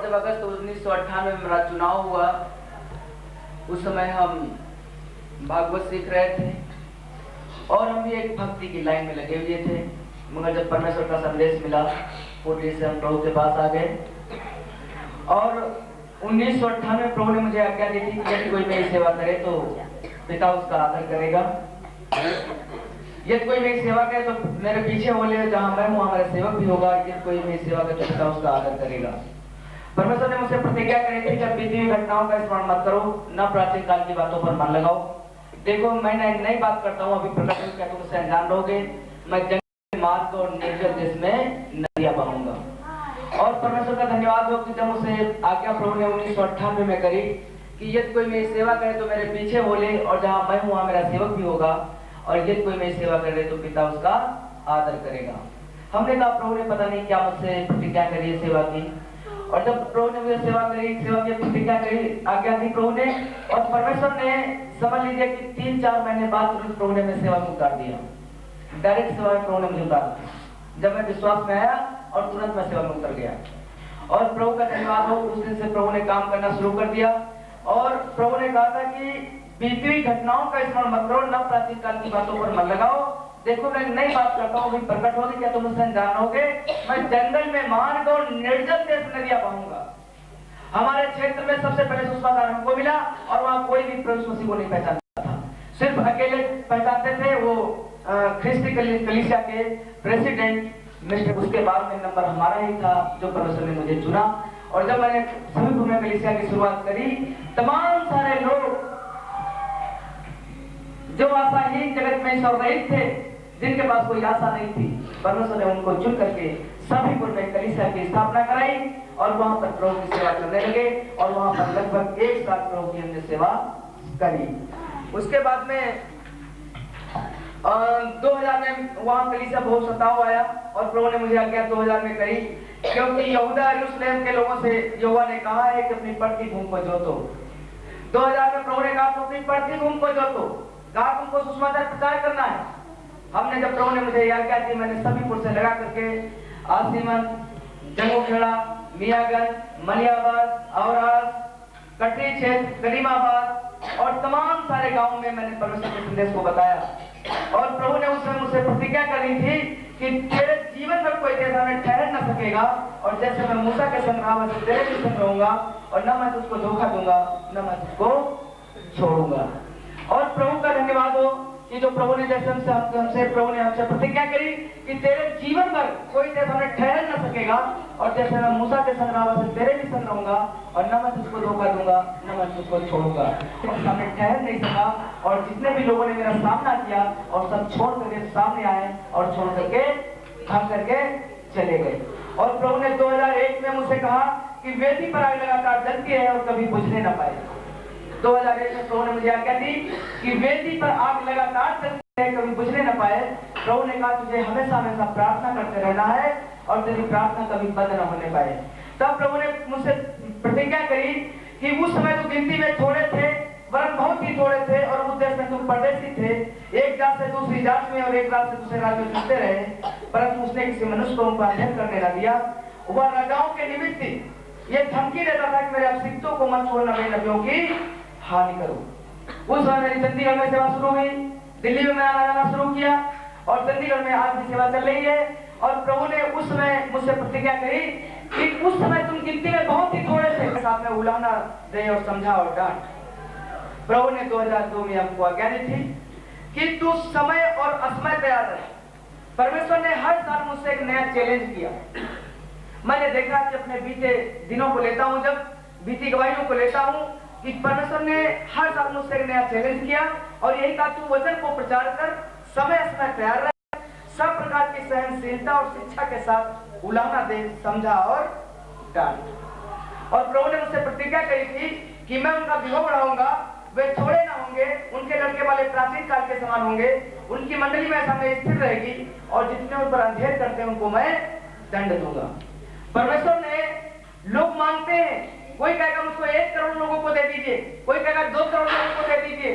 जब अगस्त 1998 में मेरा चुनाव हुआ, उस समय हम भागवत सीख रहे थे और हम भी एक भक्ति की लाइन में लगे हुए थे। मगर जब परमेश्वर का संदेश मिला, पुण्य से हम प्रभु के पास आ गए और 1998 में प्रभु ने मुझे आज्ञा दी थी कि यदि कोई मेरी सेवा करे तो पिता उसका आदर करेगा। यदि कोई मेरी सेवा करे तो मेरे पीछे हो ले, जहां मैं हूं हमारा सेवक भी होगा। यदि कोई मेरी सेवा करे तो पिता उसका आदर करेगा। परमेश्वर ने मुझसे प्रतिज्ञा करी थी, जब बीती हुई घटनाओं का स्मरण मत करो, न प्राचीन काल की बातों पर मन लगाओ। देखो, मैं नई बात करता हूँ, अभी प्रकट हो क्या तुम उससे अनजान रहोगे। मैं जंगल मार्ग और निर्जल देश में नदियां बहाऊंगा। और परमेश्वर का धन्यवाद हो कि जब मुझे आज्ञा प्रभु ने 1998 में करी कि यदि कोई मेरी सेवा करे तो मेरे पीछे बोले, और जहां मैं हूं वहां मेरा सेवक भी होगा। और यदि कोई मेरी सेवा करे तो पिता उसका आदर करेगा। हमने कहा प्रभु ने पता नहीं क्या मुझसे प्रतिज्ञा करी है सेवा की। और जब प्रभु ने मुझे सेवा की प्रतिज्ञा करी, आज्ञा दी प्रभु ने, और परमेश्वर ने समझ लीजिए कि 3-4 महीने बाद तुरंत प्रभु ने मेरी सेवा में उतार दिया। डायरेक्ट सेवा में प्रभु ने मुझे उतार दिया। जब मैं विश्वास में आया और तुरंत मैं सेवा में उतर गया। और प्रभु का धन्यवाद हो, उस दिन से प्रभु ने काम करना शुरू कर दिया। और प्रभु ने कहा था कि बीती हुई घटनाओं का स्मरण मत करो, न प्राचीन काल की बातों पर मन लगाओ। देखो, मैं नई बात करता हूँ, प्रकट होगी क्या तुम उससे अनजान रहोगे। मैं जंगल में मार्ग और निर्जल देश नदियां बहाऊंगा। हमारे क्षेत्र में सबसे पहले सुसमाचार हमको मिला और वहां कोई भी प्रभु मसीह को नहीं पहचानता था। सिर्फ अकेले पहचानते थे वो ख्रिस्ती कलीसिया के प्रेसिडेंट मिस्टर, उसके बाद में नंबर हमारा ही था जो परमेश्वर ने मुझे चुना। और जब मैंने सभी भूमि कलीसिया की शुरुआत करी, तमाम सारे लोग जो आशाहीन जगत में सर्वरहित थे, जिनके पास कोई आशा नहीं थी, परमेश्वर ने उनको चुन करके सभी में कलीसिया की स्थापना कराई और वहां पर प्रभु की सेवा करने लगे। और वहां पर लगभग 1 साल प्रभु की हमने सेवा करी। उसके बाद में 2000 में वहां कलीसिया बहुत सताव आया और प्रभु ने मुझे आज्ञा 2000 में करी, क्योंकि यहूदा यरूशलेम के लोगों से यहोवा ने कहा है कि अपनी पड़ती भूमि को जोतो। 2000 में प्रभु ने कहा तो अपनी पड़ती भूमि को जोतो, कहा तुमको सुसमाचार प्रचार करना है। हमने जब प्रभु ने मुझे आज्ञा दी, मैंने सभी पुर से लगा करके आसीमन, जंगोखेड़ा, मियागंज, मलियाबाद, औरास, कटरी क्षेत्र, करीमाबाद और तमाम सारे गांवों में मैंने परमेश्वर के संदेश को बताया। और प्रभु ने उस समय मुझसे प्रतिज्ञा करी थी कि तेरे जीवन में कोई तेरे सामने ठहर न सकेगा, और जैसे मैं मूसा के संग रहा वैसे तेरे भी संग रहूंगा, और न मैं तुझको धोखा दूंगा, न मैं तुझको छोड़ूंगा। और प्रभु का धन्यवाद हो कि जो प्रभु ने जैसे प्रभु ने हमसे प्रतिज्ञा करी कि तेरे जीवन भर कोई तेरे सामने ठहर न सकेगा, और जैसे मैं मूसा के संग रहा वैसे तेरे भी संग रहूंगा, और न मैं तुझको धोखा दूंगा, न मैं तुझको छोड़ूंगा। तेरे सामने ठहर नहीं सका, और जितने भी लोगों ने मेरा सामना किया और सब छोड़ करके सामने आए और छोड़ करके भाग करके चले गए। और प्रभु ने 2001 में मुझसे कहा कि वेदी पर आग लगातार जलती है और कभी बुझने न पाए। 2001 में प्रभु ने मुझे आज्ञा दी कि वेदी पर आग लगातार चलती है, कभी बुझने न पाए। प्रभु ने कहा तुझे हमेशा हमेशा प्रार्थना करते रहना है और तेरी प्रार्थना कभी बंद न होने पाए। तब प्रभु ने मुझसे प्रतिज्ञा करी कि उस समय तो गिनती में थोड़े थे, वरन बहुत ही थोड़े थे, और उद्देश्य में तुम परदेशी थे, एक जात से दूसरी जात में और एक राज्य से दूसरे राज्य में चलते रहे, परंतु उसने किसी मनुष्य को उनका अध्ययन करने न दिया। वह राजाओं के निमित्त ये धमकी देता था कि मेरे अभिषिक्तों को मत छोड़ना, मेरे नबियों की हानि करो। उस समय मेरी चंडीगढ़ में सेवा शुरू हुई, दिल्ली में मैं आना जाना शुरू किया, और चंडीगढ़ में आज भी सेवा चल रही है। और प्रभु ने उस समय मुझसे प्रतिज्ञा करी कि उस समय तुम गिनती में बहुत ही थोड़े से, साथ में उलाहना दे और समझा और डांट। प्रभु ने 2002 में हमको आज्ञा दी थी कि तू समय और असमय तैयार रहे। परमेश्वर ने हर साल मुझसे एक नया चैलेंज किया। मैंने देखा कि अपने बीते दिनों को लेता हूं, जब बीती गवाहियों को लेता हूं, कि परमेश्वर ने हर साल मुझसे एक नया चैलेंज किया और यही कहा तू वचन को प्रचार कर, समय समय तैयार रहे, सब प्रकार की सहनशीलता और शिक्षा के साथ उलाहना दे, समझा और डांट। और प्रभु ने मुझसे प्रतिज्ञा करी थी कि मैं उनका विभव बढ़ाऊंगा, वे थोड़े ना होंगे, उनके लड़के वाले प्राचीन काल के समान होंगे, उनकी मंडली में सामने स्थिर रहेगी, और जितने उन पर अंधेर करते हैं उनको मैं दंड दूंगा। परमेश्वर ने, लोग मांगते हैं, कोई कहेगा मुझको 1 करोड़ लोगों को दे दीजिए, कोई कहेगा 2 करोड़ लोगों को दे दीजिए,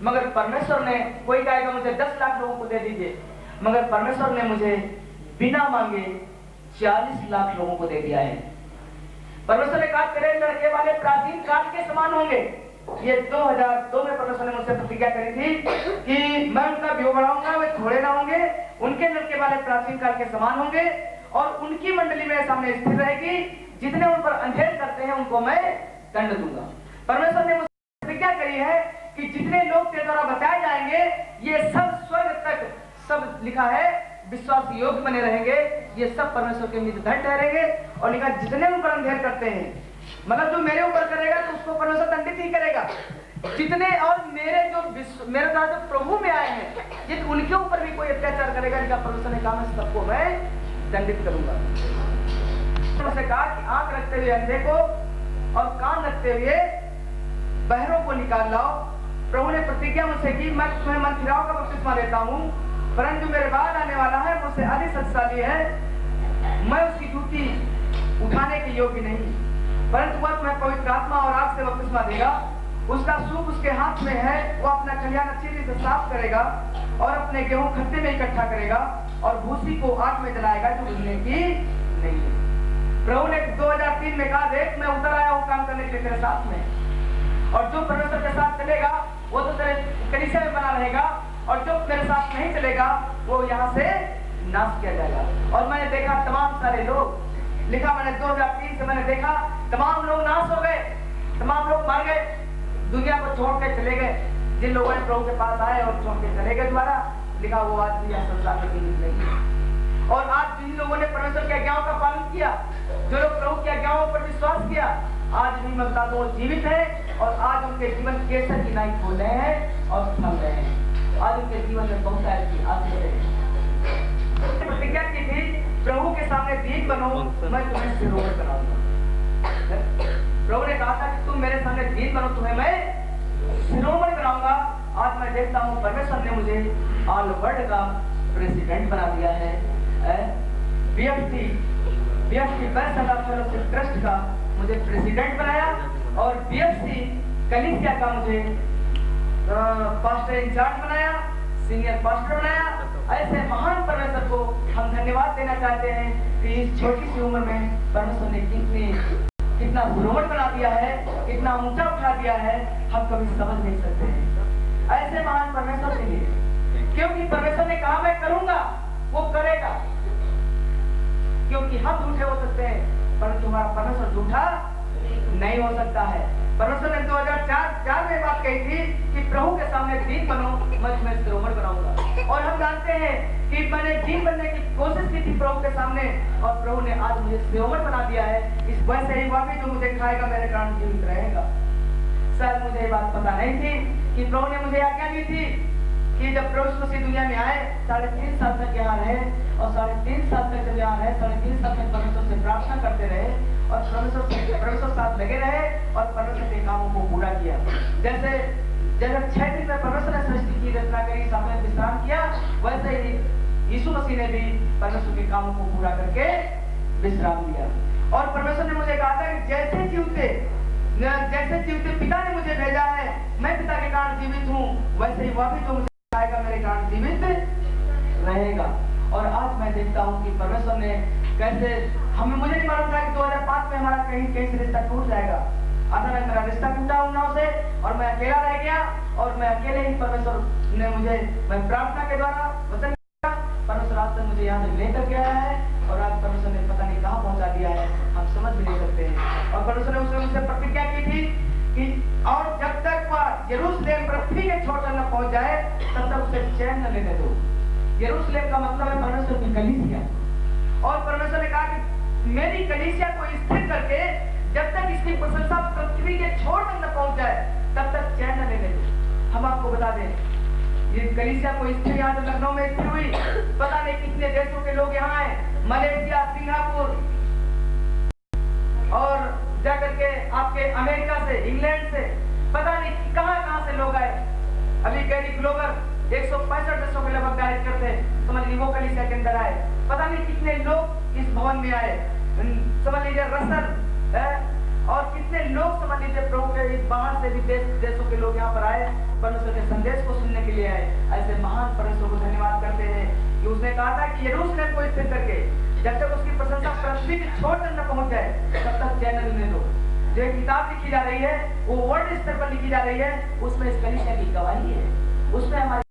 मगर परमेश्वर ने, कोई कहेगा मुझे 10 लाख लोगों को दे दीजिए, मगर परमेश्वर ने मुझे बिना मांगे 40 लाख लोगों को दे दिया है। परमेश्वर ने कहा तेरे लड़के वाले प्राचीन काल के समान होंगे। ये 2002 में परमेश्वर ने मुझसे प्रतिज्ञा करी थी कि मैं उनका व्यू बढ़ाऊंगा, वे थोड़े ना होंगे, उनके लड़के वाले प्राचीन काल के समान होंगे और उनकी मंडली मेरे सामने स्थिर रहेगी। जितने उन पर अंधेर करते हैं उनको मैं दंड दूंगा। परमेश्वर ने मुझसे प्रतिज्ञा करी है कि जितने लोग तेरे द्वारा बचाए जाएंगे ये सब स्वर्ग तक सब लिखा है विश्वास योग्य बने रहेंगे, ये सब परमेश्वर के मित्र धन ठहरेंगे। और लिखा जितने उन पर अंधेर करते हैं, मतलब जो मेरे ऊपर करेगा तो उसको परमेश्वर दंडित ही करेगा। जितने और मेरे द्वारा जो प्रभु में आए हैं यदि उनके ऊपर भी कोई अत्याचार करेगा, लिखा परमेश्वर ने कहा मैं सबको मैं दंडित करूंगा। उन्होंने कहा कि आंख रखते हुए अंधे को और कान रखते हुए बहरों को निकाल लाओ। प्रभु ने प्रतिज्ञा मुझसे की मैं तुम्हें मनफिराव का बपतिस्मा देता हूँ, परंतु मेरे बाद आने वाला है मुझसे अधिक शक्तिशाली है, मैं उसकी जूती उठाने के योग्य नहीं, परंतु वह तुम्हें पवित्र आत्मा और आग से बपतिस्मा देगा। उसका सूप उसके हाथ में है, वो अपना खलिहान अच्छी रीति से साफ करेगा और अपने गेहूं खत्ते में इकट्ठा करेगा और भूसी को आग में जलाएगा जो बुझने की नहीं है। प्रभु ने 2003 में कहा देख मैं उतर आया हूँ काम करने के लिए तेरे साथ में, और जो परमेश्वर के साथ चलेगा वो तो तेरे कलीसिया में बना रहेगा, और जो मेरे साथ नहीं चलेगा वो यहाँ से नाश किया जाएगा। और मैंने देखा तमाम सारे लोग, लिखा मैंने 2003 से मैंने देखा तमाम लोग नाश हो गए, तमाम लोग मर गए, दुनिया को छोड़ के चले गए। जिन लोगों ने प्रभु के पास आए और छोड़ के चले गए द्वारा, लिखा वो आज भी संसार में जीवित नहीं है। और आज जिन लोगों ने परमेश्वर की आज्ञाओं का पालन किया, जो लोग प्रभु की आज्ञाओं पर विश्वास किया, आज भी मैं बता दूं वो जीवित है और आज उनके जीवन केसर की नाई खोल रहे हैं और थम रहे हैं। आज उनके जीवन में बहुत ऐसी आशीष है। प्रतिज्ञा की थी प्रभु के सामने दीन बनो, मैं तुम्हें सिरोमणि बनाऊंगा। प्रभु ने कहा था कि तुम मेरे सामने दीन बनो, तुम्हें मैं सिरोमणि बनाऊंगा। आज मैं देखता हूँ परमेश्वर ने मुझे ऑल वर्ल्ड का प्रेसिडेंट बना दिया है। बीएफसी बैसला फेलोशिप ट्रस्ट का मुझे प्रेसिडेंट बनाया और बीएफसी कलीसिया का मुझे पास्टर इंचार्ज बनाया, सीनियर पास्टर बनाया। ऐसे महान परमेश्वर को हम धन्यवाद देना चाहते हैं कि इस छोटी सी उम्र में परमेश्वर ने कितना श्रोमण बना दिया है, कितना ऊंचा उठा दिया है, हम कभी समझ नहीं सकते हैं। ऐसे महान परमेश्वर के लिए, क्योंकि परमेश्वर ने कहा मैं करूंगा, वो करेगा। क्योंकि हम झूठे हो सकते हैं परंतु हमारा परमेश्वर झूठा नहीं हो सकता है। परमेश्वर ने 2004 में बात कही थी कि प्रभु के सामने दीन बनो, मैं तुम्हें सिरोमणि बनाऊंगा। और हम जानते हैं कि मैंने दीन बनने की कोशिश की थी प्रभु के सामने, और प्रभु ने आज मुझे सिरोमणि बना दिया है। इस वैसे ही वह भी जो मुझे खाएगा मेरे कारण जीवित रहेगा। शायद मुझे ये बात पता नहीं थी कि प्रभु ने मुझे आज्ञा दी थी कि जब प्रभु मसीह दुनिया में आए 3.5 साल तक यहाँ रहे, और 3.5 साल तक जब यहाँ रहे 3.5 साल तक परमेश्वर से प्रार्थना करते रहे और परमेश्वर साथ लगे रहे और परमेश्वर के कामों को पूरा किया। जैसे 6 दिन में परमेश्वर ने सृष्टि की रचना करी, सातवें विश्राम किया, वैसे ही यीशु मसीह ने भी परमेश्वर के कामों को पूरा करके विश्राम लिया। और परमेश्वर ने मुझे कहा था कि जैसे जीवते पिता ने मुझे भेजा है, मैं पिता के कारण जीवित हूँ, वैसे ही वह भी जो मुझे आएगा मेरे कारण जीवित रहेगा। और आज मैं देखता हूँ कि परमेश्वर ने कैसे मुझे नहीं मालूम था कि 2005 में हमारा कहीं से रिश्ता टूट जाएगा। अचानक मेरा रिश्ता टूटा उन्नाव से और मैं अकेला रह गया, और मैं अकेले ही परमेश्वर ने मैं प्रार्थना के द्वारा वचन किया, परमेश्वर आज तक मुझे यहाँ से लेकर के आया है, और आज परमेश्वर ने पता नहीं कहाँ पहुँचा दिया है, हम समझ भी नहीं सकते हैं। और परमेश्वर ने मुझसे प्रतिज्ञा की थी कि और जब तक वह यरूशलेम पृथ्वी के छोर तक न पहुंच जाए तब तक उसे चैन न लेने दो। यरूशलेम का मतलब है परमेश्वर की कलीसिया, और परमेश्वर ने कहा कि मेरी कलीसिया को स्थिर करके जब तक इसकी प्रशंसा पृथ्वी के छोर तक न पहुंच जाए तब तक चैन न लेने दो। हम आपको बता दें ये कलीसिया को स्थिर यहाँ से लखनऊ में स्थिर हुई, पता नहीं कितने देशों के लोग यहाँ आए, मलेशिया, सिंगापुर और जाकर के आपके अमेरिका से, इंग्लैंड से, पता नहीं कहां से लोग आए। अभी गैरी ग्लोबल 165 देशों के लगभग डायरेक्टर थे, समझ लीजिए वो कलीसिया के अंदर आए। पता नहीं कितने लोग इस भवन में आए, समझ लीजिए रसल और कितने लोग समझ लीजिए प्रभु के बाहर से भी देशों के लोग यहाँ पर आए, परमेश्वर के संदेश को सुनने के लिए आए। ऐसे महान परमेश्वर को धन्यवाद करते हैं कि उसने कहा था कि यरूशलेम को स्थिर करके जब तक उसकी प्रशंसा पृथ्वी के छोर तक न पहुंच जाए तब तक चैन जो एक किताब लिखी जा रही है वो वर्ल्ड स्तर पर लिखी जा रही है, उसमें इस कलीसिया की गवाही है, उसमें हमारे